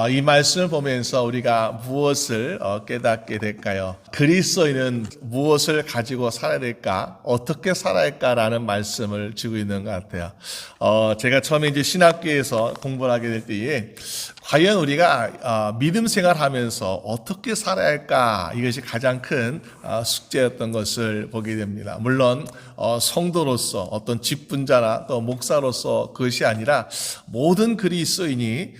이 말씀을 보면서 우리가 무엇을 깨닫게 될까요? 그리스도인은 무엇을 가지고 살아야 될까? 어떻게 살아야 할까라는 말씀을 주고 있는 것 같아요. 제가 처음에 이제 신학교에서 공부를 하게 될 때에 과연 우리가 믿음 생활하면서 어떻게 살아야 할까? 이것이 가장 큰 숙제였던 것을 보게 됩니다. 물론 성도로서 어떤 직분자나 또 목사로서 그것이 아니라 모든 그리스도인이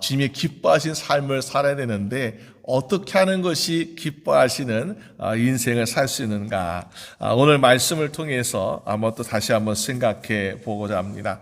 주님이 기뻐하신 삶을 살아야 되는데 어떻게 하는 것이 기뻐하시는 인생을 살 수 있는가? 오늘 말씀을 통해서 한번 또 다시 한번 생각해 보고자 합니다.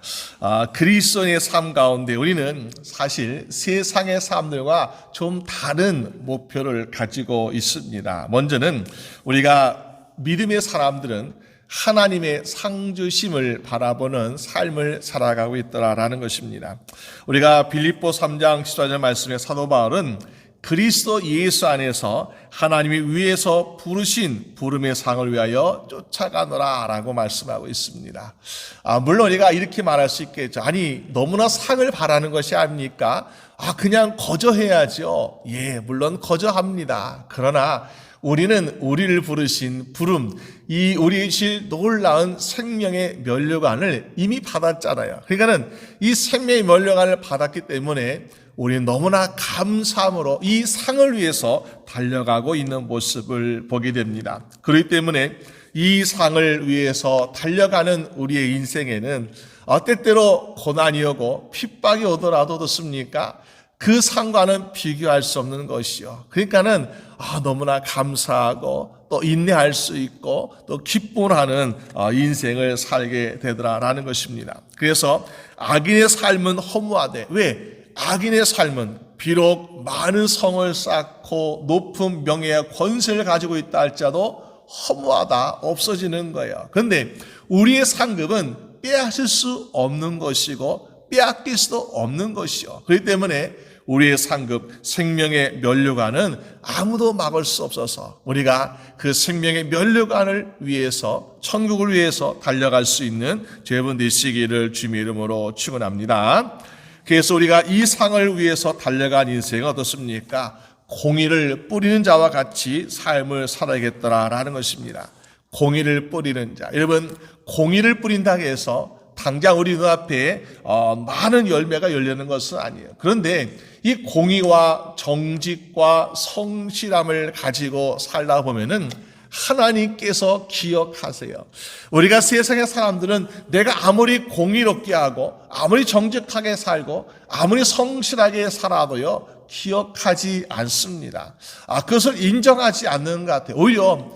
그리스도인의 삶 가운데 우리는 사실 세상의 사람들과 좀 다른 목표를 가지고 있습니다. 먼저는 우리가 믿음의 사람들은 하나님의 상주심을 바라보는 삶을 살아가고 있더라라는 것입니다. 우리가 빌립보 3장 14절 말씀에 사도 바울은 그리스도 예수 안에서 하나님이 위에서 부르신 부름의 상을 위하여 쫓아가노라 라고 말씀하고 있습니다. 물론 우리가 이렇게 말할 수 있겠죠. 아니 너무나 상을 바라는 것이 아닙니까? 그냥 거저해야죠. 예, 물론 거저합니다. 그러나 우리는 우리를 부르신 부름, 이 우리의 질 놀라운 생명의 면류관을 이미 받았잖아요. 그러니까는 이 생명의 면류관을 받았기 때문에 우리는 너무나 감사함으로 이 상을 위해서 달려가고 있는 모습을 보게 됩니다. 그렇기 때문에 이 상을 위해서 달려가는 우리의 인생에는 때때로 고난이 오고 핍박이 오더라도 어떻습니까? 그 상과는 비교할 수 없는 것이요. 그러니까는 너무나 감사하고 또 인내할 수 있고 또 기쁨하는 인생을 살게 되더라라는 것입니다. 그래서 악인의 삶은 허무하되 왜? 악인의 삶은 비록 많은 성을 쌓고 높은 명예와 권세를 가지고 있다 할지라도 허무하다, 없어지는 거예요. 그런데 우리의 상급은 빼앗을 수 없는 것이고 빼앗길 수도 없는 것이요. 그렇기 때문에 우리의 상급, 생명의 면류관은 아무도 막을 수 없어서 우리가 그 생명의 면류관을 위해서, 천국을 위해서 달려갈 수 있는 여러분 되시기를 주님의 이름으로 축원합니다. 그래서 우리가 이 상을 위해서 달려간 인생은 어떻습니까? 공의를 뿌리는 자와 같이 삶을 살아야겠더라라는 것입니다. 공의를 뿌리는 자. 여러분, 공의를 뿌린다고 해서 당장 우리 눈앞에 많은 열매가 열리는 것은 아니에요. 그런데 이 공의와 정직과 성실함을 가지고 살다 보면은 하나님께서 기억하세요. 우리가 세상의 사람들은 내가 아무리 공의롭게 하고 아무리 정직하게 살고 아무리 성실하게 살아도요 기억하지 않습니다. 그것을 인정하지 않는 것 같아요. 오히려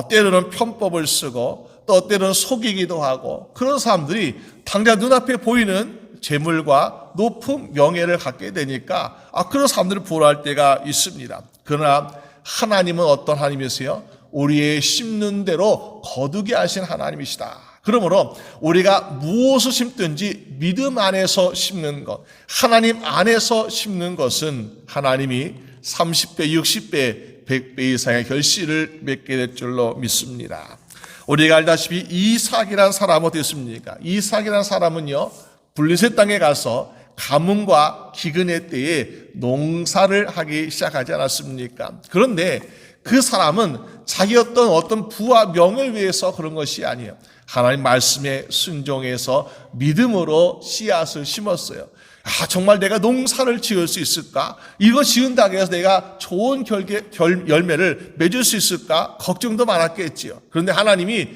때로는 편법을 쓰고 또 때로는 속이기도 하고 그런 사람들이 당장 눈앞에 보이는 재물과 높은 명예를 갖게 되니까 그런 사람들을 보호할 때가 있습니다. 그러나 하나님은 어떤 하나님이세요? 우리의 심는 대로 거두게 하신 하나님이시다. 그러므로 우리가 무엇을 심든지 믿음 안에서 심는 것, 하나님 안에서 심는 것은 하나님이 30배, 60배, 100배 이상의 결실을 맺게 될 줄로 믿습니다. 우리가 알다시피 이삭이라는 사람은 어땠습니까? 이삭이라는 사람은요, 블레셋 땅에 가서 가뭄과 기근의 때에 농사를 하기 시작하지 않았습니까? 그런데 그 사람은 자기 어떤 부와 명을 위해서 그런 것이 아니에요. 하나님 말씀에 순종해서 믿음으로 씨앗을 심었어요. 정말 내가 농사를 지을 수 있을까? 이거 지은다고 해서 내가 좋은 열매를 맺을 수 있을까? 걱정도 많았겠지요. 그런데 하나님이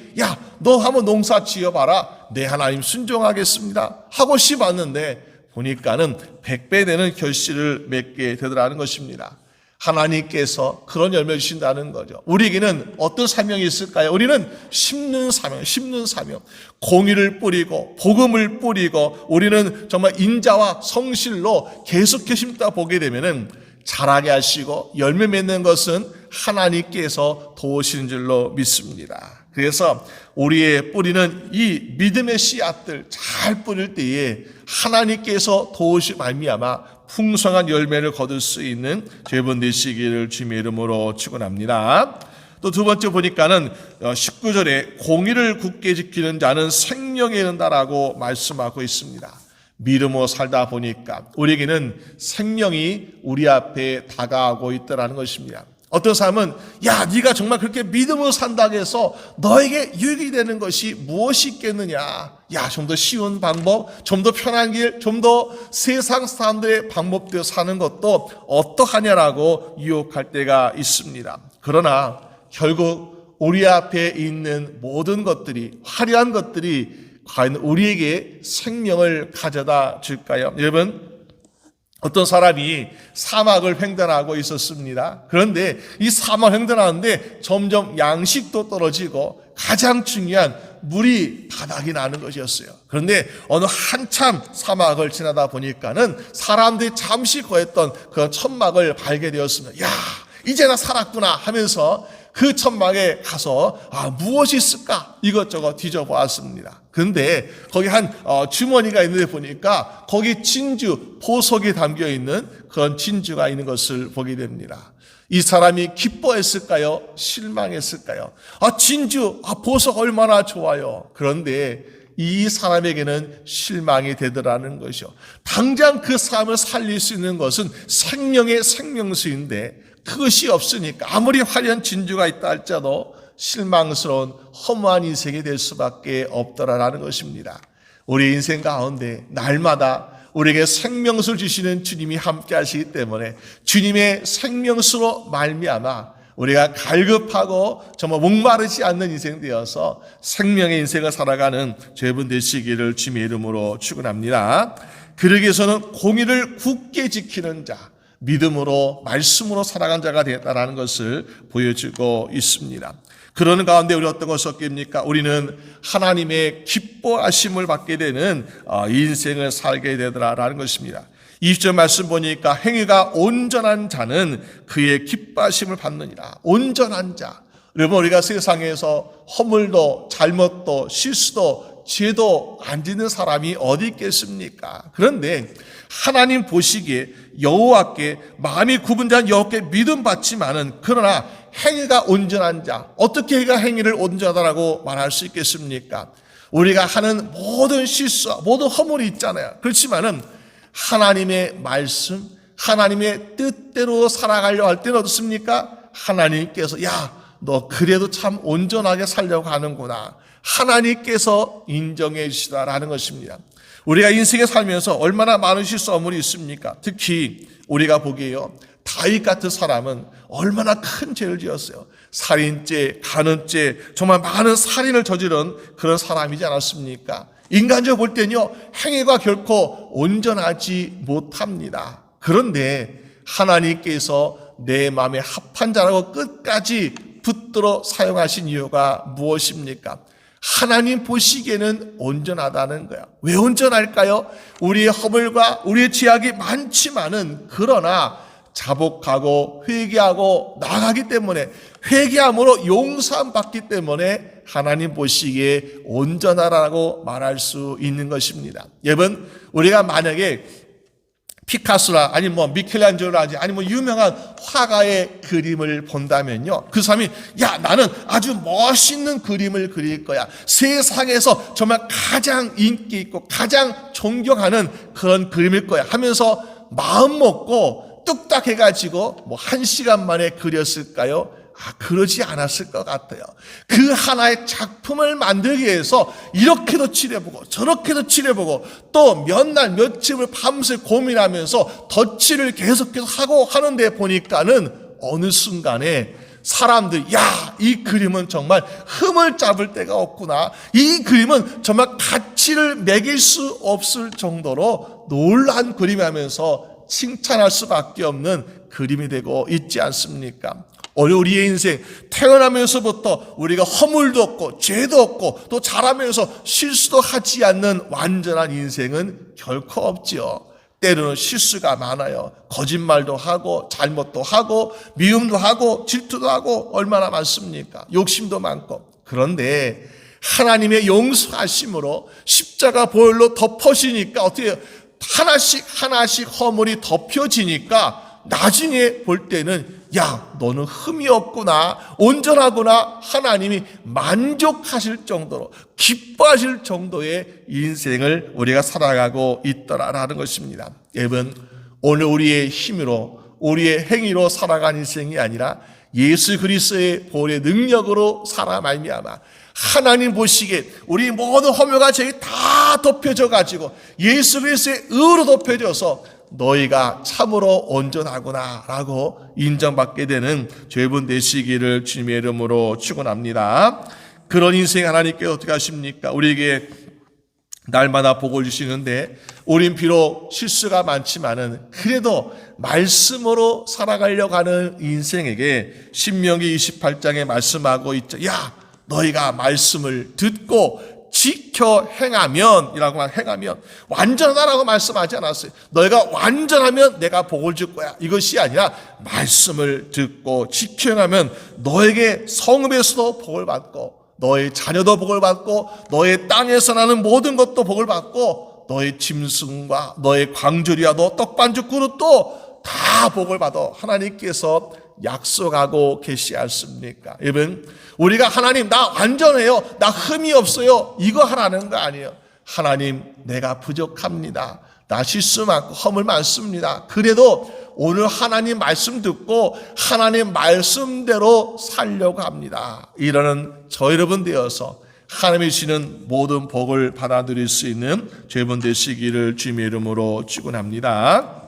너 한번 농사 지어봐라. 네, 하나님 순종하겠습니다 하고 심었는데 보니까는 100배 되는 결실을 맺게 되더라는 것입니다. 하나님께서 그런 열매를 주신다는 거죠. 우리에게는 어떤 사명이 있을까요? 우리는 심는 사명. 공의를 뿌리고 복음을 뿌리고 우리는 정말 인자와 성실로 계속해 심다 보게 되면은 자라게 하시고 열매 맺는 것은 하나님께서 도우시는 줄로 믿습니다. 그래서 우리의 뿌리는 이 믿음의 씨앗들 잘 뿌릴 때에 하나님께서 도우시 말미암아 풍성한 열매를 거둘 수 있는 여러분 되시기를 주님의 이름으로 축원합니다. 또 두 번째 보니까는 19절에 공의를 굳게 지키는 자는 생명에 이른다라고 말씀하고 있습니다. 믿음으로 살다 보니까 우리에게는 생명이 우리 앞에 다가오고 있다는 것입니다. 어떤 사람은 야, 네가 정말 그렇게 믿음으로 산다고 해서 너에게 유익이 되는 것이 무엇이 있겠느냐. 야, 좀 더 쉬운 방법, 좀 더 편한 길, 좀 더 세상 사람들의 방법대로 사는 것도 어떠하냐라고 유혹할 때가 있습니다. 그러나 결국 우리 앞에 있는 모든 것들이, 화려한 것들이 과연 우리에게 생명을 가져다 줄까요? 여러분, 어떤 사람이 사막을 횡단하고 있었습니다. 그런데 이 사막을 횡단하는데 점점 양식도 떨어지고 가장 중요한 물이 바닥이 나는 것이었어요. 그런데 어느 한참 사막을 지나다 보니까는 사람들이 잠시 거했던 그 천막을 발견되었습니다. 야, 이제 나 살았구나 하면서 그 천막에 가서 무엇이 있을까 이것저것 뒤져보았습니다. 근데 거기 한 주머니가 있는데 보니까 거기 진주, 보석이 담겨있는 그런 진주가 있는 것을 보게 됩니다. 이 사람이 기뻐했을까요? 실망했을까요? 진주, 보석 얼마나 좋아요. 그런데 이 사람에게는 실망이 되더라는 것이죠. 당장 그 사람을 살릴 수 있는 것은 생명의 생명수인데 그것이 없으니까 아무리 화려한 진주가 있다 할지라도 실망스러운 허무한 인생이 될 수밖에 없더라라는 것입니다. 우리 인생 가운데 날마다 우리에게 생명수를 주시는 주님이 함께 하시기 때문에 주님의 생명수로 말미암아 우리가 갈급하고 정말 목마르지 않는 인생 되어서 생명의 인생을 살아가는 여러분 되시기를 주님의 이름으로 축원합니다. 그러기 위해서는 공의를 굳게 지키는 자, 믿음으로 말씀으로 살아간 자가 되었다는 것을 보여주고 있습니다. 그러는 가운데 우리 어떤 것을 얻게 됩니까? 우리는 하나님의 기뻐하심을 받게 되는 인생을 살게 되더라라는 것입니다. 20절 말씀 보니까 행위가 온전한 자는 그의 기뻐하심을 받느니라. 온전한 자. 여러분, 우리가 세상에서 허물도 잘못도 실수도 죄도 안 짓는 사람이 어디 있겠습니까? 그런데 하나님 보시기에 여호와께 마음이 굽은 자는 여호와께 믿음 받지만은 그러나 행위가 온전한 자, 어떻게 해가 행위를 온전하다라고 말할 수 있겠습니까? 우리가 하는 모든 실수, 모든 허물이 있잖아요. 그렇지만은 하나님의 말씀, 하나님의 뜻대로 살아가려고 할 때는 어떻습니까? 하나님께서 야, 너 그래도 참 온전하게 살려고 하는구나. 하나님께서 인정해 주시다라는 것입니다. 우리가 인생에 살면서 얼마나 많은 실수 허물이 있습니까? 특히 우리가 보기에요, 다윗 같은 사람은 얼마나 큰 죄를 지었어요. 살인죄, 간음죄, 정말 많은 살인을 저지른 그런 사람이지 않았습니까? 인간적으로 볼 때는요, 행위가 결코 온전하지 못합니다. 그런데 하나님께서 내 마음에 합한 자라고 끝까지 붙들어 사용하신 이유가 무엇입니까? 하나님 보시기에는 온전하다는 거야. 왜 온전할까요? 우리의 허물과 우리의 죄악이 많지만은 그러나 자복하고 회개하고 나아가기 때문에, 회개함으로 용서함 받기 때문에 하나님 보시기에 온전하라고 말할 수 있는 것입니다. 여러분, 우리가 만약에 피카소나 아니면 미켈란젤로라든지 아니면 유명한 화가의 그림을 본다면요, 그 사람이 야, 나는 아주 멋있는 그림을 그릴 거야, 세상에서 정말 가장 인기 있고 가장 존경하는 그런 그림일 거야 하면서 마음 먹고 뚝딱 해가지고 1시간 만에 그렸을까요? 그러지 않았을 것 같아요. 그 하나의 작품을 만들기 위해서 이렇게도 칠해보고 저렇게도 칠해보고 또 몇 날 며칠을 밤새 고민하면서 덧칠을 계속해서 하고 하는데 보니까는 어느 순간에 사람들, 야, 이 그림은 정말 흠을 잡을 데가 없구나, 이 그림은 정말 가치를 매길 수 없을 정도로 놀라운 그림이라면서 칭찬할 수밖에 없는 그림이 되고 있지 않습니까? 우리의 인생, 태어나면서부터 우리가 허물도 없고 죄도 없고 또 자라면서 실수도 하지 않는 완전한 인생은 결코 없지요. 때로는 실수가 많아요. 거짓말도 하고 잘못도 하고 미움도 하고 질투도 하고 얼마나 많습니까? 욕심도 많고. 그런데 하나님의 용서하심으로 십자가 보혈로 덮어지니까 어떻게 해요? 하나씩 하나씩 허물이 덮여지니까 나중에 볼 때는 야, 너는 흠이 없구나, 온전하구나, 하나님이 만족하실 정도로, 기뻐하실 정도의 인생을 우리가 살아가고 있더라라는 것입니다. 여러분, 오늘 우리의 힘으로, 우리의 행위로 살아간 인생이 아니라 예수 그리스도의 보혈의 능력으로 살아 말미암아 하나님 보시기에 우리 모든 허물과 죄가 다 덮여져 가지고 예수 그리스도의 의로 덮여져서 너희가 참으로 온전하구나 라고 인정받게 되는 죄분 되시기를 주님의 이름으로 축원합니다. 그런 인생 하나님께 어떻게 하십니까? 우리에게 날마다 복을 주시는데 우린 비록 실수가 많지만은 그래도 말씀으로 살아가려고 하는 인생에게 신명기 28장에 말씀하고 있죠. 야, 너희가 말씀을 듣고 지켜 행하면, 이라고 행하면, 완전하다라고 말씀하지 않았어요. 너희가 완전하면 내가 복을 줄 거야. 이것이 아니라 말씀을 듣고 지켜 행하면 너에게 성읍에서도 복을 받고 너의 자녀도 복을 받고 너의 땅에서 나는 모든 것도 복을 받고 너의 짐승과 너의 광주리와 너 떡반죽 그릇도 다 복을 받아 하나님께서 약속하고 계시지 않습니까? 여러분, 우리가 하나님 나 완전해요, 나 흠이 없어요, 이거 하라는 거 아니에요. 하나님 내가 부족합니다, 나 실수 많고 허물 많습니다. 그래도 오늘 하나님 말씀 듣고 하나님 말씀대로 살려고 합니다. 이러는 저 여러분 되어서 하나님이 주시는 모든 복을 받아 누릴 수 있는 죄분 되시기를 주님의 이름으로 축원합니다.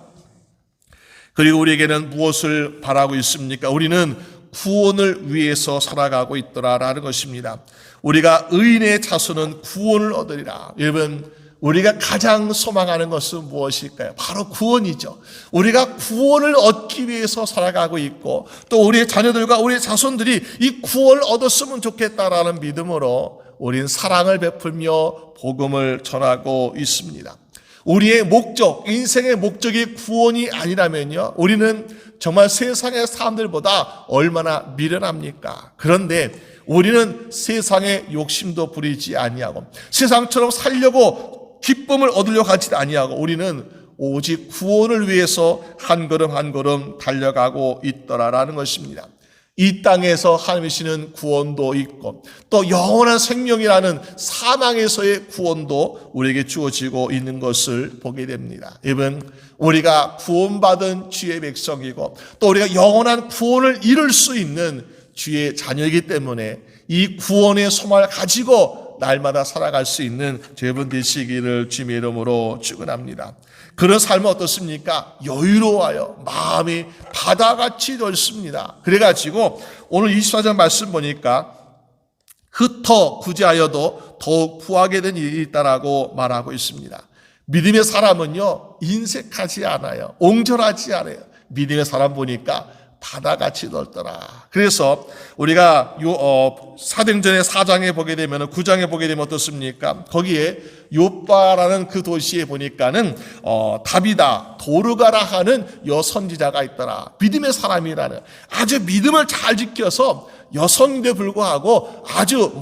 그리고 우리에게는 무엇을 바라고 있습니까? 우리는 구원을 위해서 살아가고 있더라라는 것입니다. 우리가 의인의 자손은 구원을 얻으리라. 여러분, 우리가 가장 소망하는 것은 무엇일까요? 바로 구원이죠. 우리가 구원을 얻기 위해서 살아가고 있고 또 우리의 자녀들과 우리의 자손들이 이 구원을 얻었으면 좋겠다라는 믿음으로 우리는 사랑을 베풀며 복음을 전하고 있습니다. 우리의 목적, 인생의 목적이 구원이 아니라면요, 우리는 정말 세상의 사람들보다 얼마나 미련합니까? 그런데 우리는 세상의 욕심도 부리지 아니하고 세상처럼 살려고 기쁨을 얻으려고 하지 아니하고 우리는 오직 구원을 위해서 한 걸음 한 걸음 달려가고 있더라라는 것입니다. 이 땅에서 하나님이 주시는 구원도 있고 또 영원한 생명이라는 사망에서의 구원도 우리에게 주어지고 있는 것을 보게 됩니다. 여러분, 우리가 구원받은 주의 백성이고 또 우리가 영원한 구원을 이룰 수 있는 주의 자녀이기 때문에 이 구원의 소망을 가지고 날마다 살아갈 수 있는 여러분 되시기를 주님의 이름으로 축원합니다. 그런 삶은 어떻습니까? 여유로워요. 마음이 바다같이 넓습니다. 그래가지고 오늘 24절 말씀 보니까 흩어 구제하여도 더욱 구하게 된 일이 있다라고 말하고 있습니다. 믿음의 사람은요, 인색하지 않아요. 옹졸하지 않아요. 믿음의 사람 보니까 바다같이 넓더라. 그래서 우리가 사도행전의 4장에 보게 되면 9장에 보게 되면 어떻습니까? 거기에 요빠라는 그 도시에 보니까는 다비다 도르가라 하는 여선지자가 있더라. 믿음의 사람이라는 아주 믿음을 잘 지켜서 여성인데 불구하고 아주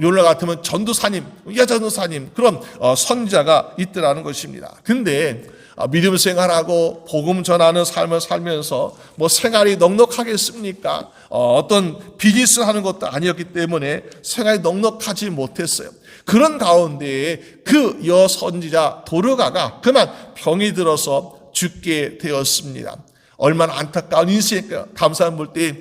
요나 같으면 전도사님, 여전도사님 그런 선지자가 있더라는 것입니다. 근데 믿음 생활하고 복음 전하는 삶을 살면서 생활이 넉넉하겠습니까? 어떤 비즈니스 하는 것도 아니었기 때문에 생활이 넉넉하지 못했어요. 그런 가운데 그 여선지자 도르가가 그만 병이 들어서 죽게 되었습니다. 얼마나 안타까운 인생일까요? 감사한 볼 때,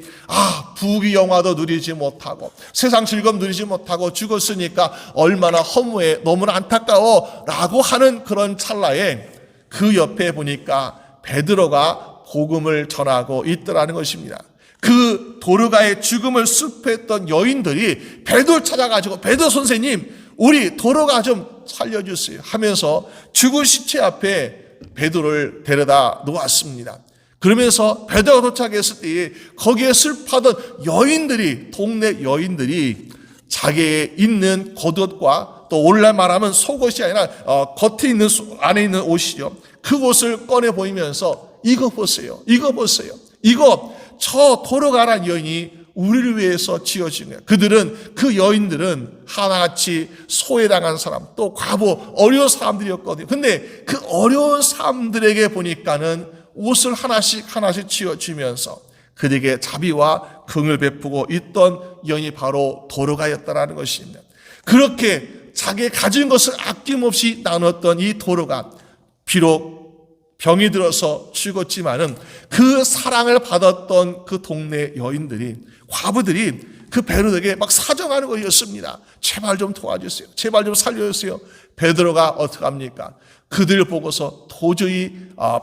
부귀 영화도 누리지 못하고, 세상 즐거움 누리지 못하고 죽었으니까 얼마나 허무해, 너무나 안타까워, 라고 하는 그런 찰나에 그 옆에 보니까 베드로가 복음을 전하고 있더라는 것입니다. 그 도르가의 죽음을 슬퍼했던 여인들이 베드로를 찾아가지고 베드로 선생님, 우리 도르가 좀 살려주세요 하면서 죽은 시체 앞에 베드로를 데려다 놓았습니다. 그러면서 베드로가 도착했을 때 거기에 슬퍼하던 여인들이, 동네 여인들이 자기의 있는 겉옷과 또 오늘날 말하면 속옷이 아니라 겉에 있는 안에 있는 옷이죠. 그 옷을 꺼내 보이면서 이거 보세요. 이거 보세요. 이거 저 도르가라는 여인이 우리를 위해서 지어진 거예요. 그 여인들은 하나같이 소외당한 사람, 또 과부, 어려운 사람들이었거든요. 근데 그 어려운 사람들에게 보니까는 옷을 하나씩 지어주면서 그들에게 자비와 긍을 베푸고 있던 영이 바로 도로가였다라는 것입니다. 그렇게 자기 가진 것을 아낌없이 나눴던 이 도로가 비록 병이 들어서 죽었지만은 그 사랑을 받았던 그 동네 여인들이, 과부들이 그 베드로에게 막 사정하는 것이었습니다. 제발 좀 도와주세요. 제발 좀 살려주세요. 베드로가 어떡합니까? 그들을 보고서 도저히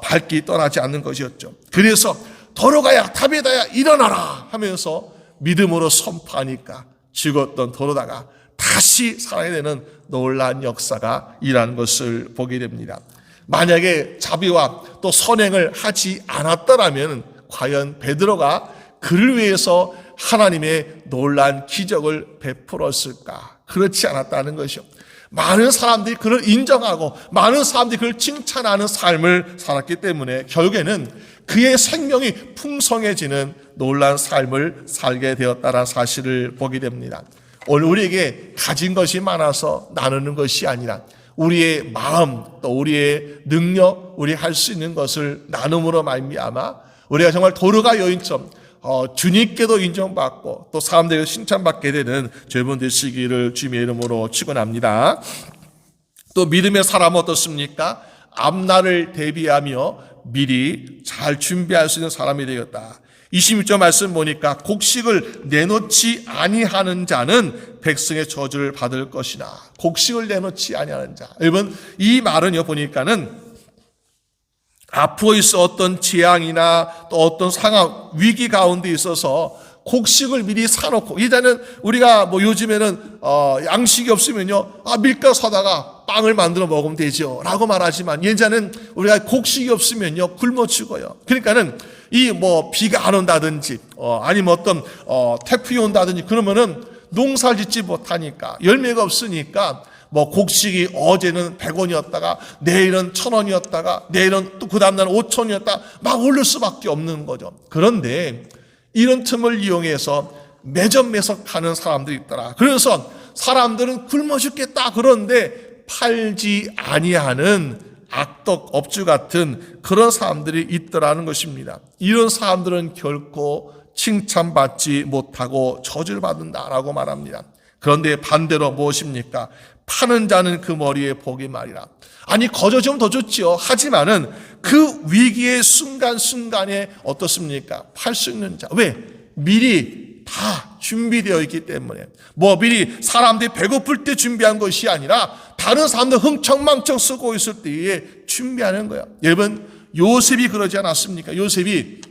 발길이 떠나지 않는 것이었죠. 그래서 도로가야, 다비다야, 일어나라 하면서 믿음으로 선포하니까 죽었던 도로다가 다시 살아야 되는 놀라운 역사가 일어나는 것을 보게 됩니다. 만약에 자비와 또 선행을 하지 않았더라면 과연 베드로가 그를 위해서 하나님의 놀라운 기적을 베풀었을까? 그렇지 않았다는 것이요. 많은 사람들이 그를 인정하고 많은 사람들이 그를 칭찬하는 삶을 살았기 때문에 결국에는 그의 생명이 풍성해지는 놀라운 삶을 살게 되었다는 사실을 보게 됩니다. 오늘 우리에게 가진 것이 많아서 나누는 것이 아니라 우리의 마음 또 우리의 능력, 우리 할 수 있는 것을 나눔으로 말미암아 우리가 정말 도르가 여인처럼 주님께도 인정받고 또 사람들에게 칭찬받게 되는 여러분 되시기를 주님의 이름으로 축원합니다. 또 믿음의 사람은 어떻습니까? 앞날을 대비하며 미리 잘 준비할 수 있는 사람이 되었다. 26절 말씀 보니까 곡식을 내놓지 아니하는 자는 백성의 저주를 받을 것이나. 곡식을 내놓지 아니하는 자. 여러분 이 말은요 보니까는 앞으로 있어 어떤 재앙이나 또 어떤 상황, 위기 가운데 있어서 곡식을 미리 사놓고, 이제는 우리가 요즘에는 양식이 없으면요 밀가루 사다가 빵을 만들어 먹으면 되죠 라고 말하지만, 예전에는 우리가 곡식이 없으면요 굶어 죽어요. 그러니까는 이 비가 안 온다든지 아니면 어떤 태풍이 온다든지 그러면은 농사를 짓지 못하니까, 열매가 없으니까 곡식이 어제는 100원이었다가 내일은 1000원이었다가 내일은 또 그 다음날 5000원이었다가 막 오를 수밖에 없는 거죠. 그런데 이런 틈을 이용해서 매점매석하는 사람들이 있더라. 그래서 사람들은 굶어 죽겠다 그런데 팔지 아니하는 악덕 업주 같은 그런 사람들이 있더라는 것입니다. 이런 사람들은 결코 칭찬받지 못하고 저주를 받는다라고 말합니다. 그런데 반대로 무엇입니까? 파는 자는 그 머리에 복이 말이라. 아니 거저주면 더 좋지요. 하지만은 그 위기의 순간순간에 어떻습니까? 팔 수 있는 자. 왜? 미리 다 준비되어 있기 때문에. 미리 사람들이 배고플 때 준비한 것이 아니라 다른 사람들 흥청망청 쓰고 있을 때에 준비하는 거야. 여러분 요셉이 그러지 않았습니까? 요셉이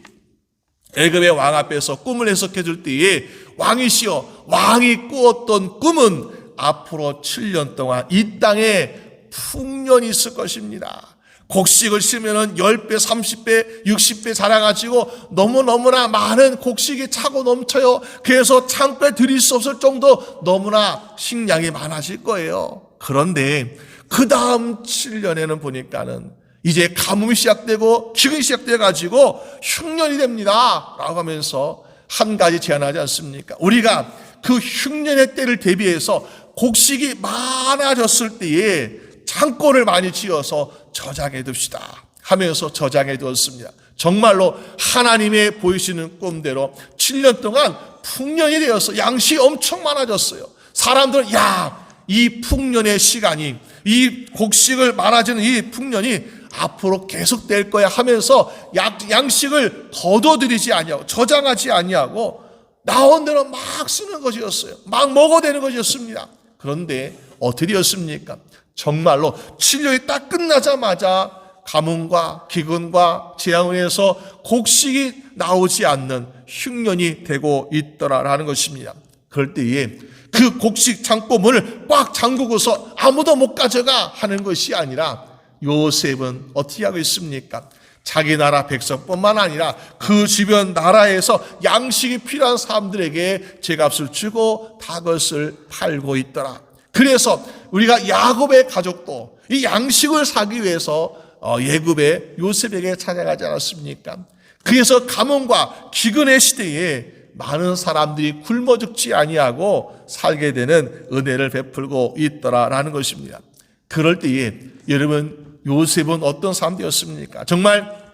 애굽의 왕 앞에서 꿈을 해석해 줄 때에 왕이시여, 왕이 꾸었던 꿈은 앞으로 7년 동안 이 땅에 풍년이 있을 것입니다. 곡식을 심으면 10배, 30배, 60배 자라가지고 너무너무나 많은 곡식이 차고 넘쳐요. 그래서 창고에 들일 수 없을 정도 너무나 식량이 많아질 거예요. 그런데 그 다음 7년에는 보니까는 이제 가뭄이 시작되고 기근이 시작돼가지고 흉년이 됩니다 라고 하면서 한 가지 제안하지 않습니까? 우리가 그 흉년의 때를 대비해서 곡식이 많아졌을 때에 창고를 많이 지어서 저장해 둡시다 하면서 저장해 두었습니다. 정말로 하나님의 보이시는 꿈대로 7년 동안 풍년이 되어서 양식이 엄청 많아졌어요. 사람들은 이 풍년의 시간이, 이 곡식을 많아지는 이 풍년이 앞으로 계속될 거야 하면서 양식을 거둬들이지 아니하고 저장하지 아니하고 나온 대로 막 쓰는 것이었어요. 막 먹어대는 것이었습니다. 그런데 어떻게 되었습니까? 정말로 7년이 딱 끝나자마자 가뭄과 기근과 재앙을 해서 곡식이 나오지 않는 흉년이 되고 있더라라는 것입니다. 그럴 때에 그 곡식 창고 문을 꽉 잠그고서 아무도 못 가져가 하는 것이 아니라 요셉은 어떻게 하고 있습니까? 자기 나라 백성뿐만 아니라 그 주변 나라에서 양식이 필요한 사람들에게 제값을 주고 다 그것을 팔고 있더라. 그래서 우리가 야곱의 가족도 이 양식을 사기 위해서 애굽의 요셉에게 찾아가지 않았습니까? 그래서 가뭄과 기근의 시대에 많은 사람들이 굶어 죽지 아니하고 살게 되는 은혜를 베풀고 있더라라는 것입니다. 그럴 때에 여러분 요셉은 어떤 사람이었습니까? 정말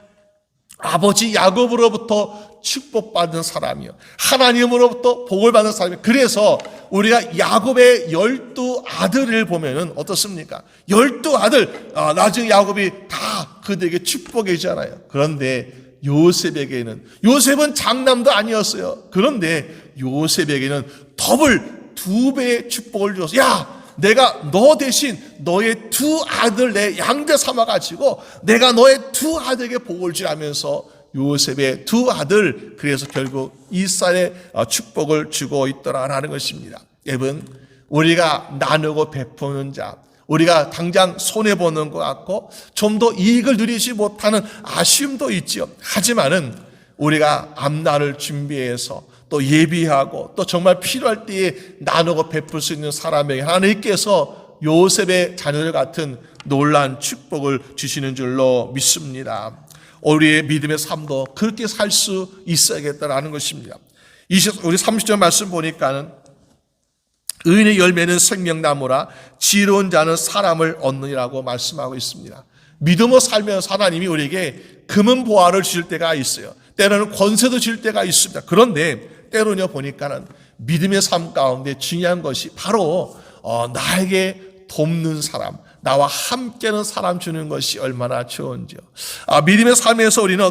아버지 야곱으로부터 축복받은 사람이요, 하나님으로부터 복을 받는 사람이요. 그래서 우리가 야곱의 12아들을 보면은 어떻습니까? 12아들, 나중에 야곱이 다 그들에게 축복이잖아요. 그런데 요셉에게는, 요셉은 장남도 아니었어요. 그런데 요셉에게는 더블 2배의 축복을 주어서, 야, 내가 너 대신 너의 2아들 내 양대 삼아가지고 내가 너의 2아들에게 복을 주라면서 요셉의 2아들, 그래서 결국 이스라엘의 축복을 주고 있더라라는 것입니다. 여러분, 우리가 나누고 베푸는 자, 우리가 당장 손해보는 것 같고 좀 더 이익을 누리지 못하는 아쉬움도 있죠. 하지만은 우리가 앞날을 준비해서 또 예비하고 또 정말 필요할 때에 나누고 베풀 수 있는 사람에게 하나님께서 요셉의 자녀들 같은 놀라운 축복을 주시는 줄로 믿습니다. 우리의 믿음의 삶도 그렇게 살 수 있어야겠다라는 것입니다. 우리 30절 말씀 보니까는 의인의 열매는 생명나무라 지혜로운 자는 사람을 얻느니라고 말씀하고 있습니다. 믿음으로 살면서 하나님이 우리에게 금은 보화를 주실 때가 있어요. 때로는 권세도 주실 때가 있습니다. 그런데 때로는 보니까는 믿음의 삶 가운데 중요한 것이 바로 나에게 돕는 사람, 나와 함께하는 사람 주는 것이 얼마나 좋은지요. 믿음의 삶에서 우리는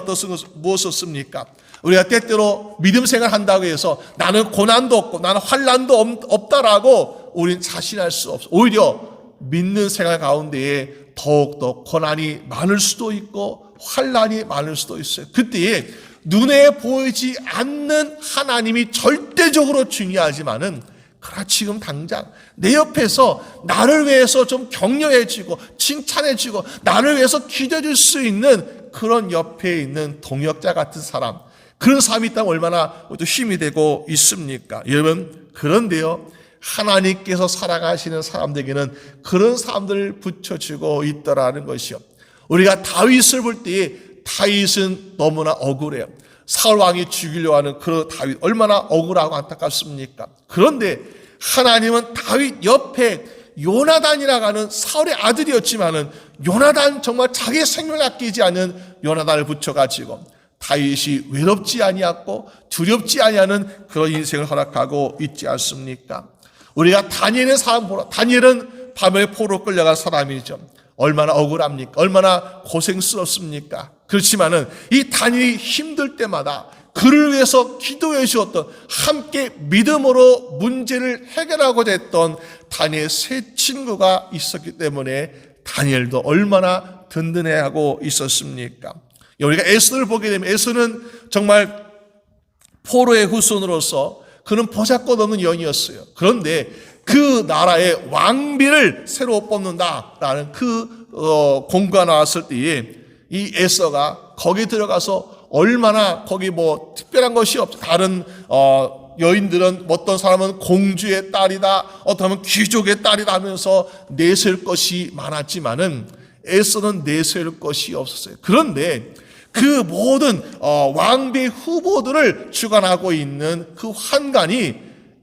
무엇을 씁니까? 우리가 때때로 믿음 생활 한다고 해서 나는 고난도 없고 나는 환난도 없다라고 우리는 자신할 수 없어. 오히려 믿는 생활 가운데에 더욱더 고난이 많을 수도 있고 환난이 많을 수도 있어요. 그때에 눈에 보이지 않는 하나님이 절대적으로 중요하지만은, 그러나 지금 당장 내 옆에서 나를 위해서 좀 격려해주고 칭찬해주고 나를 위해서 기도해줄 수 있는 그런 옆에 있는 동역자 같은 사람, 그런 사람이 있다면 얼마나 힘이 되고 있습니까? 여러분, 그런데요, 하나님께서 살아가시는 사람들에게는 그런 사람들을 붙여주고 있더라는 것이요. 우리가 다윗을 볼 때에 다윗은 너무나 억울해요. 사울 왕이 죽이려고 하는 그 다윗, 얼마나 억울하고 안타깝습니까? 그런데 하나님은 다윗 옆에 요나단이라고 하는 사울의 아들이었지만은, 요나단, 정말 자기의 생명을 아끼지 않은 요나단을 붙여가지고 다윗이 외롭지 아니하고 두렵지 아니하는 그런 인생을 허락하고 있지 않습니까? 우리가 다니엘의 삶 보라. 다니엘은 밤에 포로 끌려간 사람이죠. 얼마나 억울합니까? 얼마나 고생스럽습니까? 그렇지만은 이 다니엘이 힘들 때마다 그를 위해서 기도해 주었던, 함께 믿음으로 문제를 해결하고자 했던 다니엘의 세 친구가 있었기 때문에 다니엘도 얼마나 든든해하고 있었습니까? 우리가 에스더를 보게 되면 에스더는 정말 포로의 후손으로서 그는 보잘것없는 여인이었어요. 그런데 그 나라의 왕비를 새로 뽑는다라는 그 공고가 나왔을 때에 이 에스더가 거기 들어가서 얼마나, 거기 뭐 특별한 것이 없죠. 다른 여인들은 어떤 사람은 공주의 딸이다, 어떤 귀족의 딸이다 하면서 내세울 것이 많았지만은 에스더는 내세울 것이 없었어요. 그런데 그 모든 왕비 후보들을 주관하고 있는 그 환관이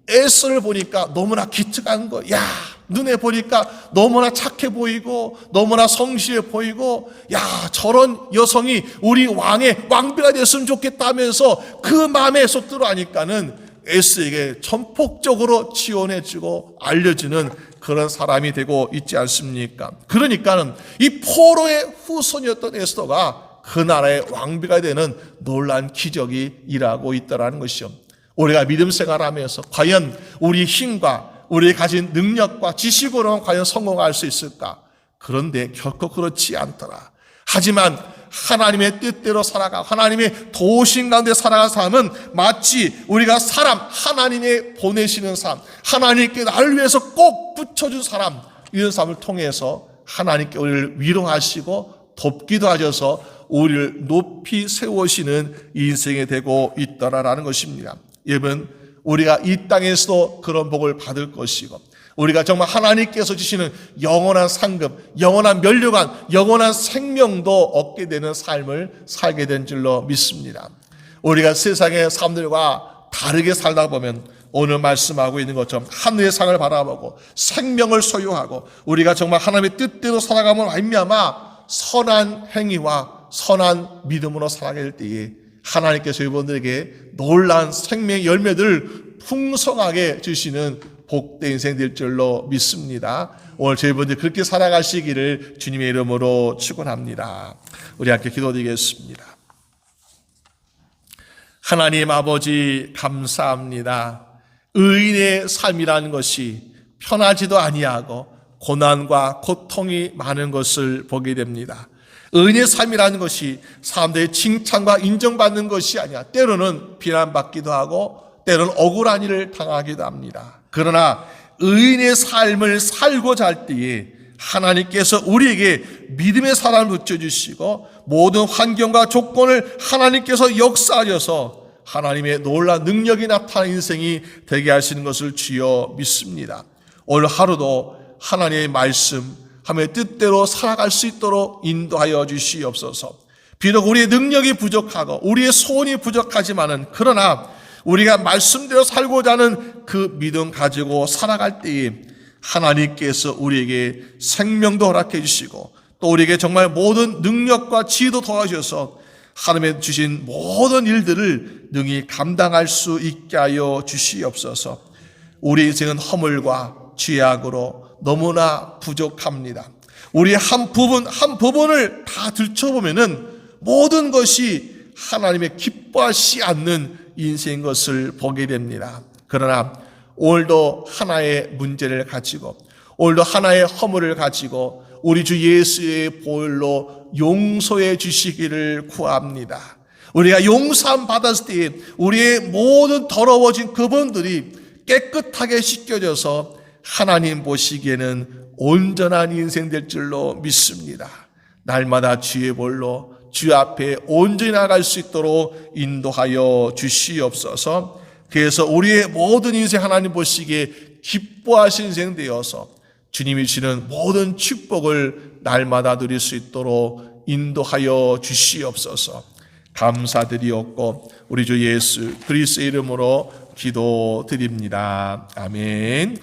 에스더를 보니까 너무나 기특한 거예요. 야, 눈에 보니까 너무나 착해 보이고 너무나 성실해 보이고, 야, 저런 여성이 우리 왕의 왕비가 됐으면 좋겠다 하면서 그 마음에 쏙 들어가니까는 에스더에게 전폭적으로 지원해주고 알려주는 그런 사람이 되고 있지 않습니까? 그러니까는 이 포로의 후손이었던 에스더가 그 나라의 왕비가 되는 놀라운 기적이 일하고 있다는 것이죠. 우리가 믿음 생활하면서 과연 우리 힘과 우리 가진 능력과 지식으로는 과연 성공할 수 있을까? 그런데 결코 그렇지 않더라. 하지만 하나님의 뜻대로 살아가, 하나님의 도우심 가운데 살아간 사람은 마치 우리가 사람, 하나님의 보내시는 사람, 하나님께 나를 위해서 꼭 붙여준 사람, 이런 사람을 통해서 하나님께 우리를 위로하시고 돕기도 하셔서 우리를 높이 세우시는 인생이 되고 있더라라는 것입니다. 여러분, 우리가 이 땅에서도 그런 복을 받을 것이고, 우리가 정말 하나님께서 주시는 영원한 상급, 영원한 면류관, 영원한 생명도 얻게 되는 삶을 살게 된 줄로 믿습니다. 우리가 세상의 사람들과 다르게 살다 보면 오늘 말씀하고 있는 것처럼 하늘의 상을 바라보고 생명을 소유하고 우리가 정말 하나님의 뜻대로 살아감을 말미암아 선한 행위와 선한 믿음으로 살아가게 될 때에 하나님께서 여러분들에게 놀라운 생명의 열매들을 풍성하게 주시는 복된 인생 될 줄로 믿습니다. 오늘 저희분들 그렇게 살아가시기를 주님의 이름으로 축원합니다. 우리 함께 기도드리겠습니다. 하나님 아버지 감사합니다. 의인의 삶이라는 것이 편하지도 아니하고 고난과 고통이 많은 것을 보게 됩니다. 의인의 삶이라는 것이 사람들의 칭찬과 인정받는 것이 아니라 때로는 비난받기도 하고 때로는 억울한 일을 당하기도 합니다. 그러나 의인의 삶을 살고자 할 때에 하나님께서 우리에게 믿음의 사랑을 붙여주시고 모든 환경과 조건을 하나님께서 역사하셔서 하나님의 놀라운 능력이 나타나는 인생이 되게 하시는 것을 주여 믿습니다. 오늘 하루도 하나님의 말씀, 하나님의 뜻대로 살아갈 수 있도록 인도하여 주시옵소서. 비록 우리의 능력이 부족하고 우리의 소원이 부족하지만은 그러나 우리가 말씀대로 살고자 하는 그 믿음 가지고 살아갈 때에 하나님께서 우리에게 생명도 허락해 주시고 또 우리에게 정말 모든 능력과 지혜도 도와주셔서 하나님의 주신 모든 일들을 능히 감당할 수 있게 하여 주시옵소서. 우리 인생은 허물과 죄악으로 너무나 부족합니다. 우리의 한 부분을 다 들춰보면은 모든 것이 하나님의 기뻐하시지 않는 인생인 것을 보게 됩니다. 그러나 오늘도 하나의 문제를 가지고 오늘도 하나의 허물을 가지고 우리 주 예수의 보혈로 용서해 주시기를 구합니다. 우리가 용서함 받았을 때 우리의 모든 더러워진 그분들이 깨끗하게 씻겨져서 하나님 보시기에는 온전한 인생 될 줄로 믿습니다. 날마다 주의 볼로 주 앞에 온전히 나갈 수 있도록 인도하여 주시옵소서. 그래서 우리의 모든 인생 하나님 보시기에 기뻐하신 인생 되어서 주님이 주시는 모든 축복을 날마다 누릴 수 있도록 인도하여 주시옵소서. 감사드리옵고 우리 주 예수 그리스도의 이름으로 기도드립니다. 아멘.